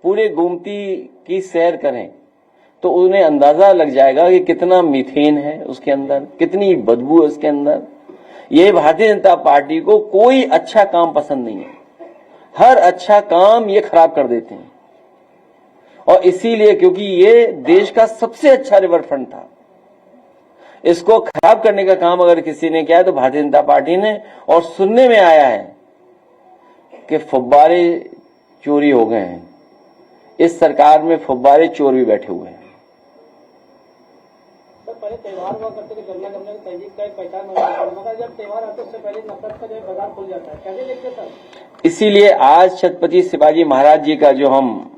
पूरे गोमती की सैर करें तो उन्हें अंदाजा लग जाएगा कि कितना मीथेन है उसके अंदर, कितनी बदबू है उसके अंदर। ये भारतीय जनता पार्टी को कोई अच्छा काम पसंद नहीं है, हर अच्छा काम ये खराब कर देते हैं। और इसीलिए क्योंकि ये देश का सबसे अच्छा रिवरफ्रंट था, इसको खराब करने का काम अगर किसी ने किया है तो भारतीय जनता पार्टी ने। और सुनने में आया है कि फुब्बारे चोरी हो गए हैं, इस सरकार में फुब्बारे चोर भी बैठे हुए हैं। पहले त्योहार हुआ करते थे, गन्ना गन्ने की तहजीब का एक पहचान होता, जब त्योहार आते उससे पहले नफरत का जो बाजार खुल जाता है, कैसे देखते सर? इसीलिए आज छत्रपति शिवाजी महाराज जी का जो हम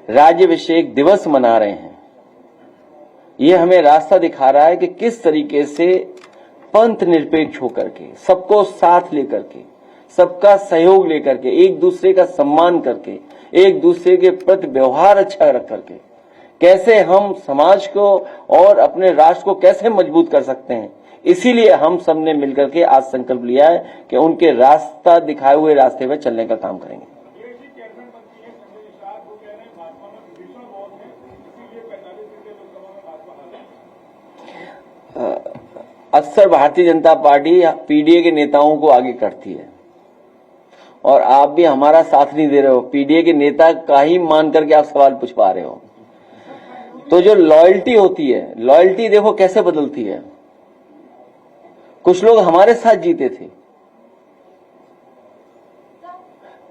राज्याभिषेक दिवस मना रहे हैं, ये हमें रास्ता दिखा रहा है कि किस तरीके से पंथ निरपेक्ष होकर के, सबको साथ लेकर के, सबका सहयोग लेकर के, एक दूसरे का सम्मान करके, एक दूसरे के प्रति व्यवहार अच्छा रख करके कैसे हम समाज को और अपने राष्ट्र को कैसे मजबूत कर सकते हैं। इसीलिए हम सब ने मिलकर के आज संकल्प लिया है कि उनके रास्ता दिखाए हुए रास्ते पर चलने का काम करेंगे। अक्सर भारतीय जनता पार्टी पीडीए के नेताओं को आगे करती है और आप भी हमारा साथ नहीं दे रहे हो, पीडीए के नेता का ही मान करके आप सवाल पूछ पा रहे हो। तो जो लॉयल्टी होती है, लॉयल्टी देखो कैसे बदलती है। कुछ लोग हमारे साथ जीते थे,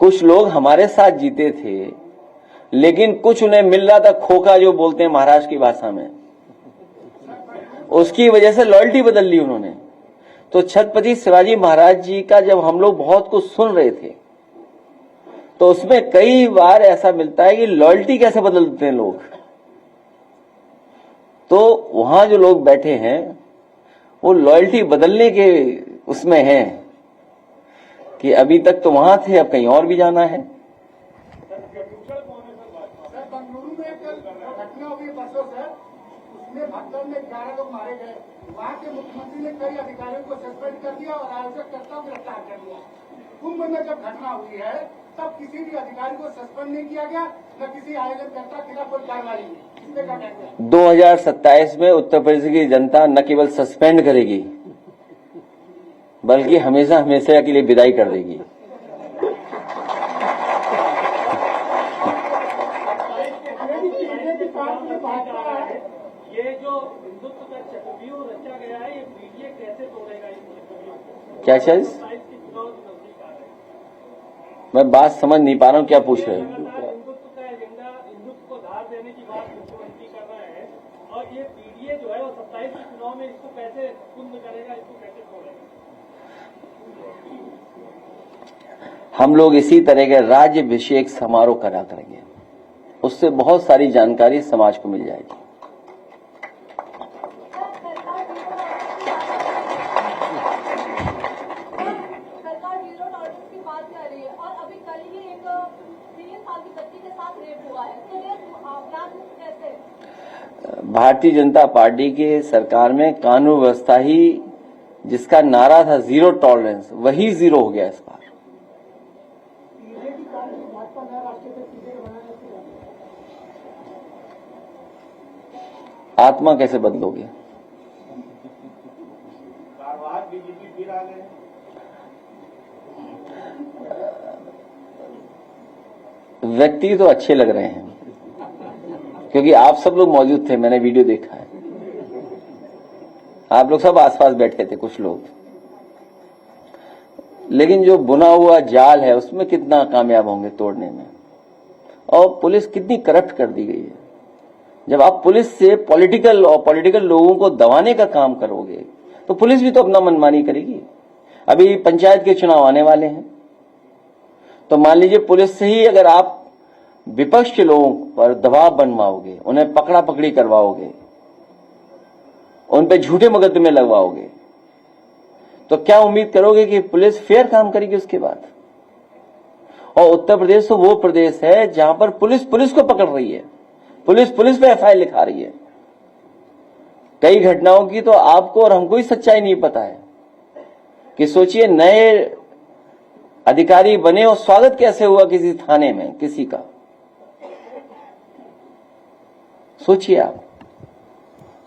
कुछ लोग हमारे साथ जीते थे, लेकिन कुछ उन्हें मिल रहा था खोखा, जो बोलते हैं महाराष्ट्र की भाषा में, उसकी वजह से लॉयल्टी बदल ली उन्होंने। तो छत्रपति शिवाजी महाराज जी का जब हम लोग बहुत कुछ सुन रहे थे तो उसमें कई बार ऐसा मिलता है कि लॉयल्टी कैसे बदल देते हैं लोग। तो वहां जो लोग बैठे हैं वो लॉयल्टी बदलने के उसमें हैं कि अभी तक तो वहां थे, अब कहीं और भी जाना है। बंगलुरु में एक घटना हुई परसों से, उसमें भगदड़ में 11 लोग मारे गए। वहां के मुख्यमंत्री ने कई अधिकारियों को सस्पेंड कर दिया और आयोजककर्ता को गिरफ्तार कर लिया। कुंभ में जब घटना हुई है तब किसी भी अधिकारी को सस्पेंड नहीं किया गया, न किसी आयोजककर्ता के खिलाफ कोई कार्रवाई नहीं। 2027 में उत्तर प्रदेश की जनता न केवल सस्पेंड करेगी बल्कि हमेशा हमेशा के लिए विदाई कर देगी। ये जो हिंदुत्व का चक्रव्यूह रचा गया है, ये पीडीए कैसे तोड़ेगा? क्या चीज? मैं बात समझ नहीं पा रहा हूँ, क्या पूछ रहे हैं? हिंदुत्व का एजेंडा, हिंदुत्व को धार देने की बात मुख्यमंत्री कर रहा है और ये पीडीए जो है वो 27 के चुनाव में इसको कैसे कुंद करेगा, इसको कैसे तोड़ेगा? हम लोग इसी तरह के राज्याभिषेक समारोह करा करेंगे, उससे बहुत सारी जानकारी समाज को मिल जाएगी। भारतीय जनता पार्टी के सरकार में कानून व्यवस्था ही, जिसका नारा था जीरो टॉलरेंस, वही जीरो हो गया इस बार। आत्मा कैसे बदलोगे? व्यक्ति तो अच्छे लग रहे हैं क्योंकि आप सब लोग मौजूद थे, मैंने वीडियो देखा है। आप लोग सब आसपास बैठे थे कुछ लोग, लेकिन जो बुना हुआ जाल है उसमें कितना कामयाब होंगे तोड़ने में। और पुलिस कितनी करप्ट कर दी गई है। जब आप पुलिस से पॉलिटिकल लोगों को दबाने का काम करोगे तो पुलिस भी तो अपना मनमानी करेगी। अभी पंचायत के चुनाव आने वाले हैं, तो मान लीजिए पुलिस से ही अगर आप विपक्ष के लोगों पर दबाव बनवाओगे, उन्हें पकड़ा पकड़ी करवाओगे, उन पे झूठे मुकदमे लगवाओगे, तो क्या उम्मीद करोगे कि पुलिस फेयर काम करेगी उसके बाद? और उत्तर प्रदेश तो वो प्रदेश है जहां पर पुलिस को पकड़ रही है, पुलिस पे एफआईआर लिखा रही है। कई घटनाओं की तो आपको और हमको ही सच्चाई नहीं पता है कि सोचिए नए अधिकारी बने और स्वागत कैसे हुआ किसी थाने में किसी का, सोचिए आप।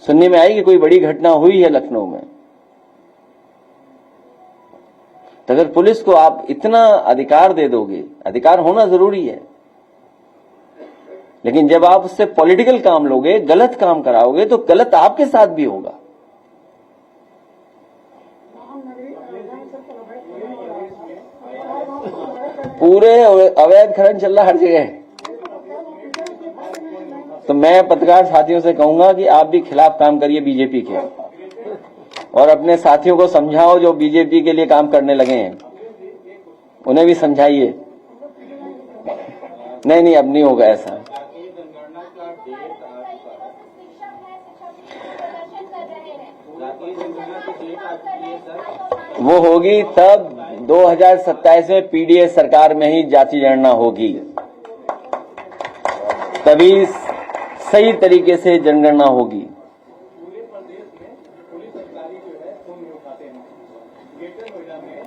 सुनने में आई कि कोई बड़ी घटना हुई है लखनऊ में, तो अगर पुलिस को आप इतना अधिकार दे दोगे, अधिकार होना जरूरी है, लेकिन जब आप उससे पॉलिटिकल काम लोगे, गलत काम कराओगे, तो गलत आपके साथ भी होगा। पूरे अवैध खनन चल रहा हर जगह। तो मैं पत्रकार साथियों से कहूंगा कि आप भी खिलाफ काम करिए बीजेपी के, और अपने साथियों को समझाओ जो बीजेपी के लिए काम करने लगे हैं, उन्हें भी समझाइए। नहीं, अब नहीं होगा ऐसा। वो होगी तब 2027 में पीडीएस सरकार में ही जाति जनगणना होगी, तभी सही तरीके से जनगणना होगी। पूरे प्रदेश में पुलिस अधिकारी जो है फोन नहीं उठाते हैं। ग्रेटर नोएडा में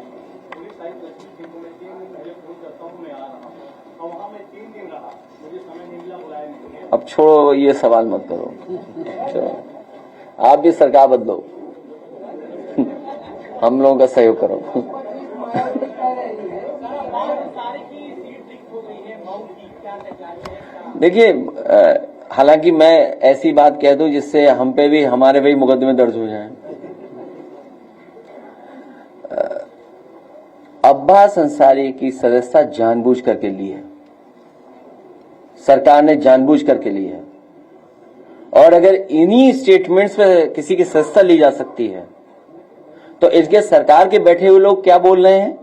पुलिस आयुक्त लक्ष्मी सिंह को मैं 3 दिन पहले फोन करता हूँ, मैं आ रहा हूँ, और वहां मैं 3 दिन रहा, मुझे समय नहीं मिला, बुलाया नहीं। अब छोड़ो, ये सवाल मत करो, चलो आप भी सरकार बदलो, हम लोगों का सहयोग करो। देखिए, हालांकि मैं ऐसी बात कह दूं जिससे हम पे भी, हमारे भी मुकदमे दर्ज हो जाएं। अब्बास अंसारी की सदस्यता जानबूझ करके ली है, सरकार ने जानबूझ करके ली है, और अगर इन्हीं स्टेटमेंट्स पे किसी की सदस्यता ली जा सकती है, तो इसके सरकार के बैठे हुए लोग क्या बोल रहे हैं?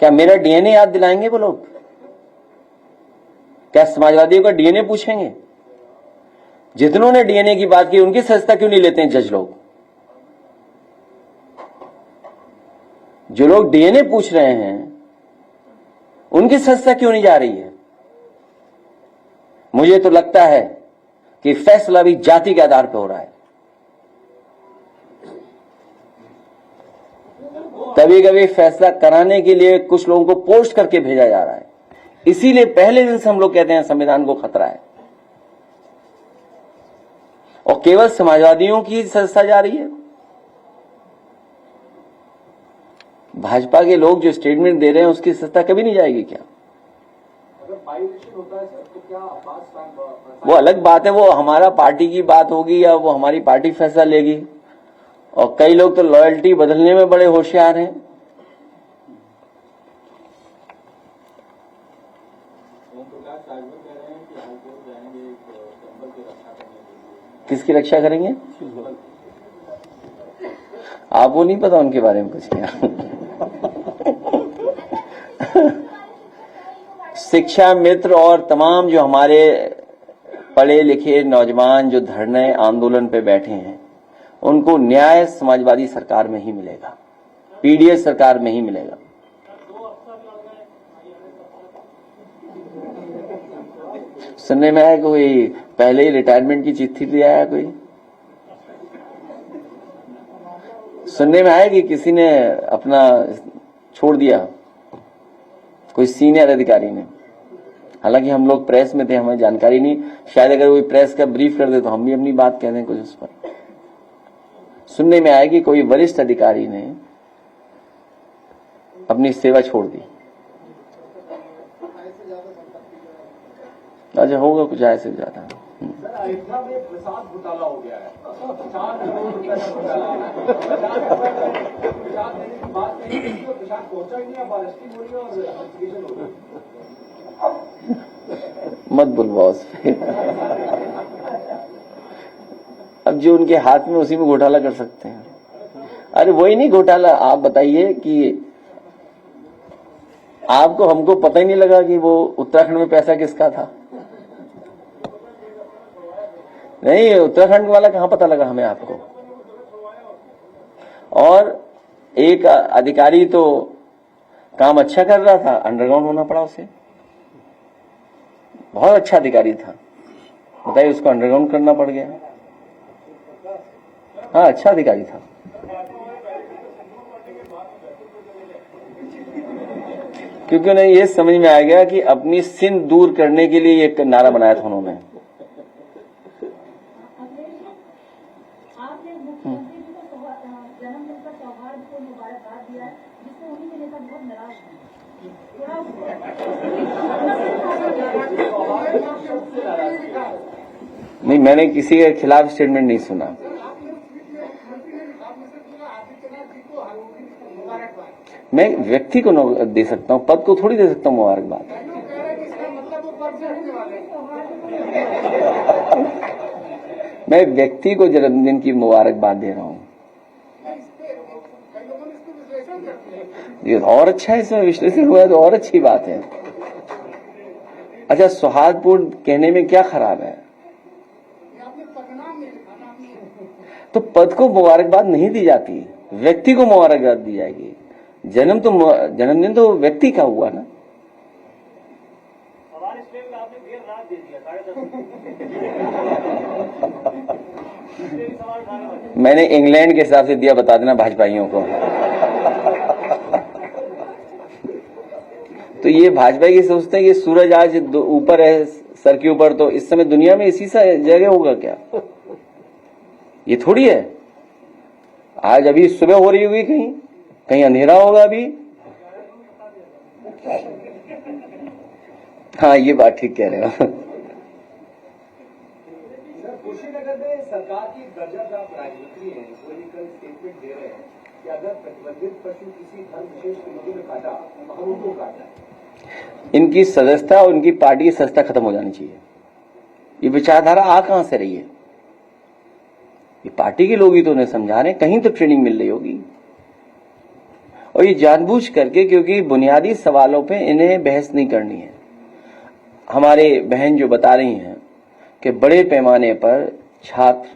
क्या मेरा डीएनए याद दिलाएंगे वो लोग? क्या समाजवादियों का डीएनए पूछेंगे? जितनों ने डीएनए की बात की, उनकी सदस्यता क्यों नहीं लेते हैं जज लोग? जो लोग डीएनए पूछ रहे हैं, उनकी सदस्यता क्यों नहीं जा रही है? मुझे तो लगता है कि फैसला भी जाति के आधार पर हो रहा है। कभी कभी फैसला कराने के लिए कुछ लोगों को पोस्ट करके भेजा जा रहा है, इसीलिए पहले दिन से हम लोग कहते हैं संविधान को खतरा है, और केवल समाजवादियों की सदस्यता जा रही है। भाजपा के लोग जो स्टेटमेंट दे रहे हैं, उसकी सदस्यता कभी नहीं जाएगी क्या? अगर बाइलेक्शन होता है सर, तो क्या आवाज वो अलग बात है, वो हमारा पार्टी की बात होगी या वो हमारी पार्टी फैसला लेगी, और कई लोग तो लॉयल्टी बदलने में बड़े होशियार हैं। किसकी रक्षा करेंगे? आपको नहीं पता उनके बारे में कुछ क्या? शिक्षा मित्र और तमाम जो हमारे पढ़े लिखे नौजवान जो धरने आंदोलन पे बैठे हैं, उनको न्याय समाजवादी सरकार में ही मिलेगा, पीडीएस सरकार में ही मिलेगा। सुनने में आया कोई पहले ही रिटायरमेंट की चिट्ठी ले आया, कोई सुनने में आया कि किसी ने अपना छोड़ दिया, कोई सीनियर अधिकारी ने। हालांकि हम लोग प्रेस में थे, हमें जानकारी नहीं, शायद अगर कोई प्रेस का ब्रीफ कर दे तो हम भी अपनी बात कह दें कुछ उस पर। सुनने में आया कि कोई वरिष्ठ अधिकारी ने अपनी सेवा छोड़ दी। अच्छा, होगा कुछ ऐसे ज्यादा। सर, अयोध्या में प्रसाद घोटाला हो गया है, 4 करोड़ रुपए का घोटाला है। प्रसाद देने की बात नहीं की, तो प्रसाद पहुंचा ही नहीं, अब अरेस्टिंग हो रही है और इन्वेस्टिगेशन हो रही है। मत बोल बॉस। अब जो उनके हाथ में, उसी में घोटाला कर सकते हैं। अरे वही नहीं घोटाला, आप बताइए कि आपको हमको पता ही नहीं लगा कि वो उत्तराखंड में पैसा किसका था। नहीं, उत्तराखंड वाला कहां पता लगा हमें, आपको? और एक अधिकारी तो काम अच्छा कर रहा था, अंडरग्राउंड होना पड़ा उसे। बहुत अच्छा अधिकारी था, बताइए, उसको अंडरग्राउंड करना पड़ गया। हाँ, अच्छा अधिकारी था। क्योंकि उन्हें ये समझ में आ गया कि अपनी सिंध दूर करने के लिए एक नारा बनाया था उन्होंने। आपने मुख्यमंत्री जी को जन्मदिन पर सौहार्द को मुबारकबाद दिया है, जिससे उन्हीं के नेता बहुत नाराज हैं। नहीं, मैंने किसी के खिलाफ स्टेटमेंट नहीं सुना। मैं व्यक्ति को दे सकता हूं, पद को थोड़ी दे सकता हूं मुबारकबाद। मैं व्यक्ति को जन्मदिन की मुबारकबाद दे रहा हूं। ये और अच्छा है, इसमें विश्लेषण हुआ तो और अच्छी बात है। अच्छा, सौहार्दपूर्ण कहने में क्या खराब है? तो पद को मुबारकबाद नहीं दी जाती, व्यक्ति को मुबारकबाद दी जाएगी। जन्मदिन तो व्यक्ति का हुआ ना। हमारे स्टेट में आपने देर रात दे दिया 10:30। मैंने इंग्लैंड के हिसाब से दिया, बता देना भाजपाइयों को। तो ये भाजपा की सोचते हैं कि सूरज आज ऊपर है सर के ऊपर, तो इस समय दुनिया में इसी सा जगह होगा क्या? ये थोड़ी है। आज अभी सुबह हो रही होगी, कहीं कहीं अंधेरा होगा अभी। हाँ, ये बात ठीक कह रहे हो। कुशीनगर में सरकार की गजब आप राजनीति है, पोलिटिकल स्टेटमेंट दे रहे हैं कि अगर प्रतिबंधित पशु किसी धर्म विशेष के लोगों ने काटा तो हम उनको काटना है। इनकी सदस्यता और इनकी पार्टी की सदस्यता खत्म हो जानी चाहिए। ये विचारधारा आ कहां से रही है? ये पार्टी के लोग ही तो उन्हें समझा रहे हैं, कहीं तो ट्रेनिंग मिल रही होगी। और ये जानबूझ करके, क्योंकि बुनियादी सवालों पे इन्हें बहस नहीं करनी है। हमारे बहन जो बता रही हैं कि बड़े पैमाने पर छात्र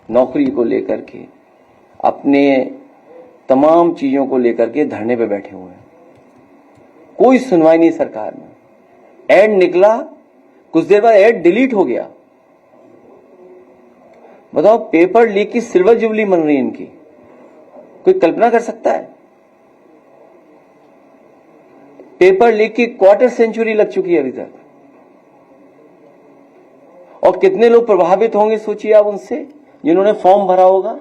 नौकरी को लेकर के, अपने तमाम चीजों को लेकर के धरने पे बैठे हुए हैं, कोई सुनवाई नहीं सरकार में। ऐड निकला, कुछ देर बाद ऐड डिलीट हो गया। बताओ, पेपर लीक की सिल्वर जुबली मन रही इनकी, कोई कल्पना कर सकता है? पेपर लीक की क्वार्टर सेंचुरी लग चुकी है अभी तक। और कितने लोग प्रभावित होंगे सोचिए आप उनसे, जिन्होंने फॉर्म भरा होगा।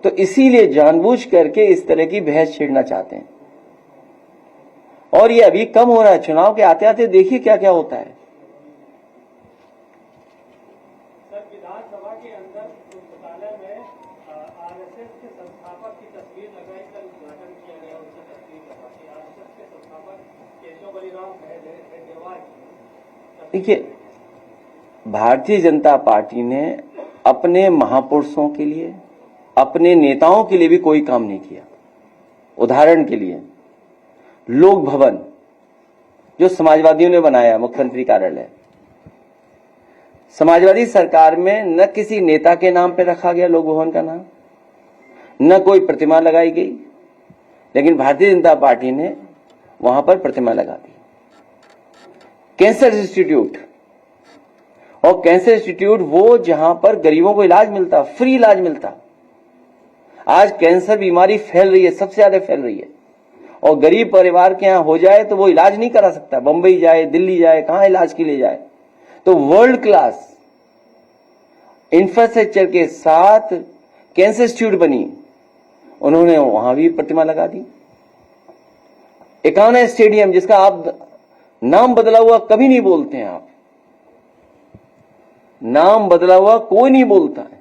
तो इसीलिए जानबूझ करके इस तरह की बहस छेड़ना चाहते हैं। और ये अभी कम हो रहा है, चुनाव के आते आते देखिए क्या क्या होता है। सर, विधानसभा के अंदर पुस्तकालय में आरएसएस के संस्थापक की तस्वीर लगाई, कल उद्घाटन किया गया उनकी तस्वीर लगा के आरएसएस के संस्थापक केशव बलिराम हेडगेवार की। देखिए, भारतीय जनता पार्टी ने अपने महापुरुषों के लिए, अपने नेताओं के लिए भी कोई काम नहीं किया। उदाहरण के लिए लोक भवन जो समाजवादियों ने बनाया, मुख्यमंत्री कार्यालय, समाजवादी सरकार में न किसी नेता के नाम पे रखा गया लोक भवन का नाम, न कोई प्रतिमा लगाई गई, लेकिन भारतीय जनता पार्टी ने वहां पर प्रतिमा लगा दी। कैंसर इंस्टीट्यूट, और कैंसर इंस्टीट्यूट वो जहां पर गरीबों को इलाज मिलता, फ्री इलाज मिलता। आज कैंसर बीमारी फैल रही है, सबसे ज्यादा फैल रही है, और गरीब परिवार के यहां हो जाए तो वो इलाज नहीं करा सकता, बंबई जाए, दिल्ली जाए, कहां इलाज के लिए जाए। तो वर्ल्ड क्लास इंफ्रास्ट्रक्चर के साथ कैंसर इंस्टीट्यूट बनी, उन्होंने वहां भी प्रतिमा लगा दी। एकाना स्टेडियम, जिसका आप नाम बदला हुआ कभी नहीं बोलते हैं, आप नाम बदला हुआ कोई नहीं बोलता है,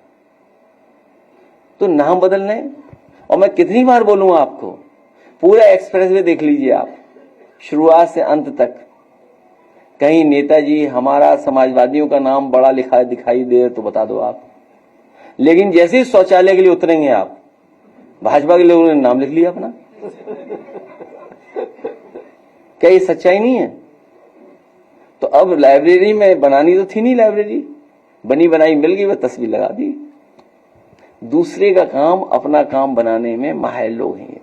तो नाम बदलने, और मैं कितनी बार बोलूंगा आपको, पूरा एक्सप्रेसवे देख लीजिए आप, शुरुआत से अंत तक। कहीं नेताजी हमारा समाजवादियों का नाम बड़ा लिखा दिखाई दे तो बता दो आप, लेकिन जैसे ही शौचालय के लिए उतरेंगे आप, भाजपा के लोगों ने नाम लिख लिया अपना। क्या ये सच्चाई नहीं है? तो अब लाइब्रेरी में बनानी तो थी नहीं, लाइब्रेरी बनी बनाई मिल गई, वह तस्वीर लगा दी। दूसरे का काम अपना काम बनाने में माहिर लोग हैं।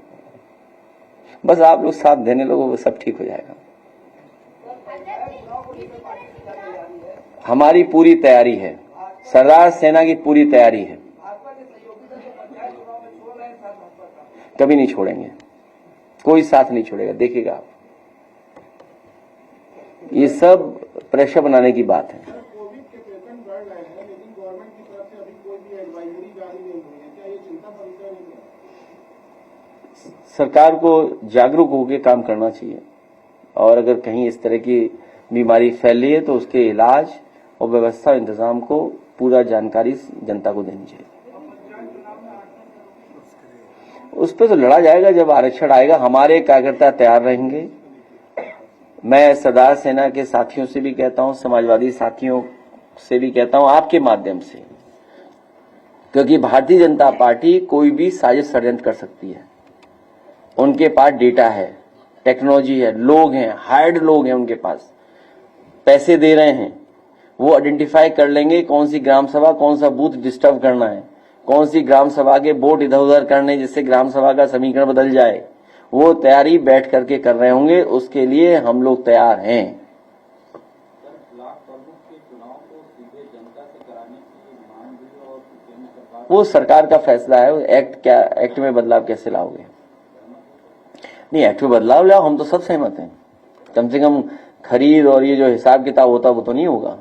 बस आप लोग साथ देने लोगों, सब ठीक हो जाएगा। हमारी पूरी तैयारी है, सरदार सेना की पूरी तैयारी है, कभी नहीं छोड़ेंगे, कोई साथ नहीं छोड़ेगा, देखिएगा आप। ये सब प्रेशर बनाने की बात है। कोविड के पेशेंट बढ़ रहे हैं, लेकिन गवर्नमेंट की तरफ से अभी कोई भी एडवाइजरी जारी नहीं हुई है, क्या ये चिंता का विषय नहीं है? सरकार को जागरूक होकर काम करना चाहिए, और अगर कहीं इस तरह की बीमारी फैल रही है तो उसके इलाज और व्यवस्था इंतजाम को पूरा जानकारी जनता को देनी चाहिए। उस पर तो लड़ा जाएगा जब आरक्षण आएगा। हमारे कार्यकर्ता तैयार रहेंगे। मैं सरदार सेना के साथियों से भी कहता हूं, समाजवादी साथियों से भी कहता हूं, आपके माध्यम से, क्योंकि भारतीय जनता पार्टी कोई भी साजिश षड्यंत्र कर सकती है। उनके पास डेटा है, टेक्नोलॉजी है, लोग हैं, हायर्ड लोग हैं, उनके पास पैसे दे रहे हैं। वो आइडेंटिफाई कर लेंगे कौन सी ग्राम सभा, कौन सा बूथ डिस्टर्ब करना है, कौन सी ग्राम सभा के वोट इधर उधर करने जिससे ग्राम सभा का समीकरण बदल जाए। वो तैयारी बैठ करके कर रहे होंगे, उसके लिए हम लोग तैयार हैं। वो सरकार का फैसला है। एक्ट में बदलाव कैसे लाओगे? नहीं, एक्ट में बदलाव लाओ, हम तो सब सहमत हैं। कम से कम खरीद और ये जो हिसाब किताब होता वो तो नहीं होगा।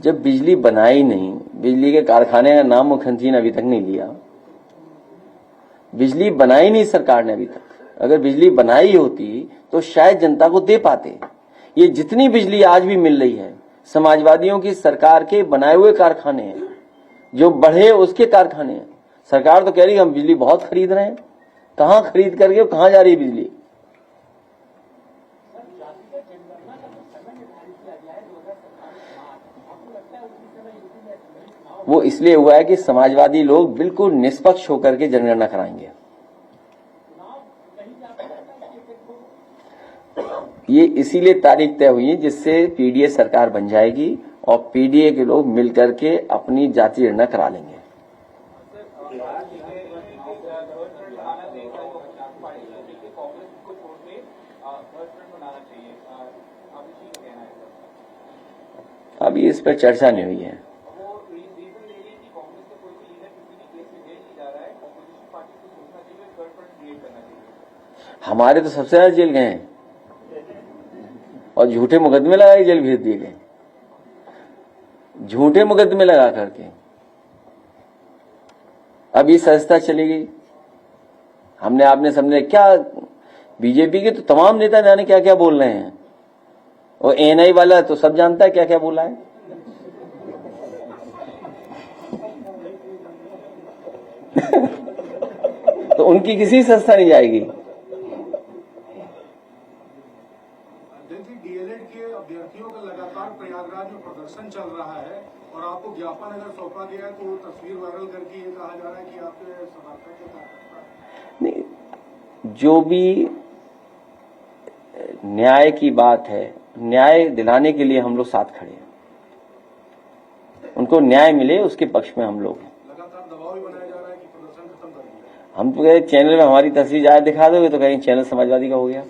जब बिजली बनाई नहीं, बिजली के कारखाने का नाम मुख्यमंत्री ने अभी तक नहीं लिया। बिजली बनाई नहीं सरकार ने अभी तक। अगर बिजली बनाई होती तो शायद जनता को दे पाते। ये जितनी बिजली आज भी मिल रही है समाजवादियों की सरकार के बनाए हुए कारखाने हैं, जो बढ़े उसके कारखाने हैं। सरकार तो कह रही है हम बिजली बहुत खरीद रहे हैं। कहां खरीद करके कहां जा रही है बिजली? वो इसलिए हुआ है कि समाजवादी लोग बिल्कुल निष्पक्ष होकर के जनगणना कराएंगे। ये इसीलिए तारीख तय हुई है जिससे पीडीए सरकार बन जाएगी और पीडीए के लोग मिलकर के अपनी जातीय जनगणना करा लेंगे। अभी इस पर चर्चा नहीं हुई है। हमारे तो सबसे ज्यादा जेल गए हैं और झूठे मुकदमे लगा के जेल भेज दिए गए। झूठे मुकदमे लगा करके अब ये संस्था चली गई। हमने आपने समझे क्या? बीजेपी के तो तमाम नेता जाने क्या क्या बोल रहे हैं, और एएनआई वाला तो सब जानता है क्या क्या बोला है। तो उनकी किसी संस्था नहीं जाएगी। डीएलएड के अभ्यर्थियों का लगातार प्रयागराज में प्रदर्शन चल रहा है और आपको ज्ञापन अगर सौंपा गया तो तस्वीर वायरल करके ये कहा जा रहा है कि आपके समर्थक के साथ नहीं, जो भी न्याय की बात है, न्याय दिलाने के लिए हम लोग साथ खड़े हैं। उनको न्याय मिले उसके पक्ष में हम लोग हैं। लगातार दबाव भी बनाया जा रहा है कि प्रदर्शन खत्म कर दिया। हम तो कहे चैनल में हमारी तस्वीर ज्यादा दिखा दोगे तो कहीं चैनल समाजवादी का हो गया।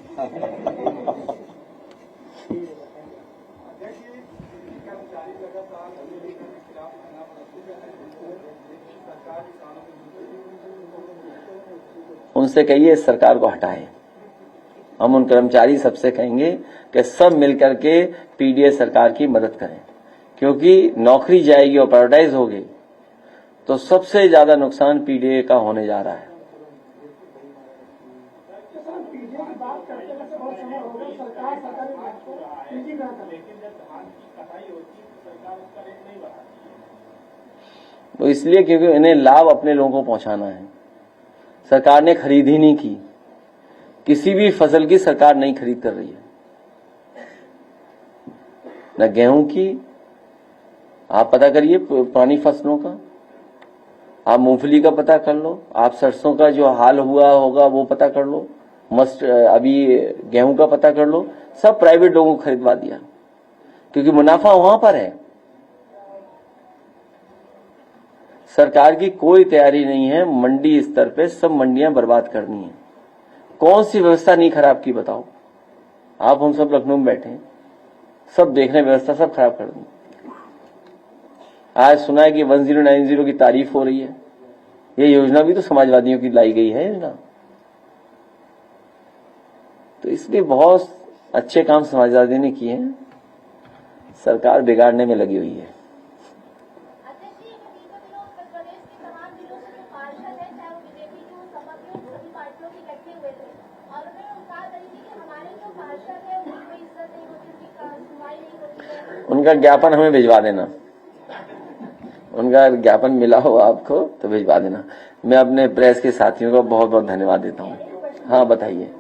उनसे कहिए सरकार को हटाए। हम उन कर्मचारी सबसे कहेंगे कि सब मिलकर के पीडीए सरकार की मदद करें, क्योंकि नौकरी जाएगी और प्राइवेटाइज होगी तो सबसे ज्यादा नुकसान पीडीए का होने जा रहा है। वो इसलिए क्योंकि इन्हें लाभ अपने लोगों को पहुंचाना है। सरकार ने खरीद ही नहीं की, किसी भी फसल की सरकार नहीं खरीद कर रही है, न गेहूं की। आप पता करिए पुरानी फसलों का, आप मूंगफली का पता कर लो, आप सरसों का जो हाल हुआ होगा वो पता कर लो, अभी गेहूं का पता कर लो। सब प्राइवेट लोगों को खरीदवा दिया क्योंकि मुनाफा वहां पर है। सरकार की कोई तैयारी नहीं है मंडी स्तर पे सब मंडियां बर्बाद करनी है। कौन सी व्यवस्था नहीं खराब की बताओ? आप हम सब लखनऊ में बैठे हैं, सब देख रहे हैं, व्यवस्था सब खराब कर दी। आज सुना है कि 1090 की तारीफ हो रही है, ये योजना भी तो समाजवादियों की लाई गई है योजना। तो इसलिए बहुत अच्छे काम समाजवादियों ने किए हैं, सरकार बिगाड़ने में लगी हुई है। अध्यक्ष जी, बीते दिनों उत्तर प्रदेश के तमाम जिलों से जो पार्षद है, चाहे वो बीजेपी के हो, सपा के हो, सभी पार्टियों के इकट्ठे हुए थे और उन्होंने कहा करी थी कि हमारे जो पार्षद है उनकी कोई इज्जत नहीं होती, उनकी सुनवाई नहीं होती है। उनका ज्ञापन हमें भिजवा देना, उनका ज्ञापन मिला हो आपको तो भिजवा देना। मैं अपने प्रेस के साथियों का बहुत बहुत धन्यवाद देता हूँ। हाँ बताइए।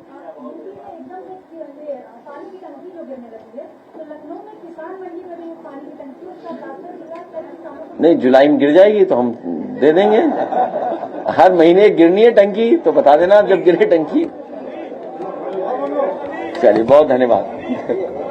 पानी की टंकी जो गिरने लगी है, तो लखनऊ में किसान मंडी में भी पानी की टंकी उसका ट्रांसफर किया है, नहीं, जुलाई में गिर जाएगी तो हम दे देंगे। हर महीने गिरनी है टंकी तो बता देना जब गिरे टंकी। चलिए बहुत धन्यवाद।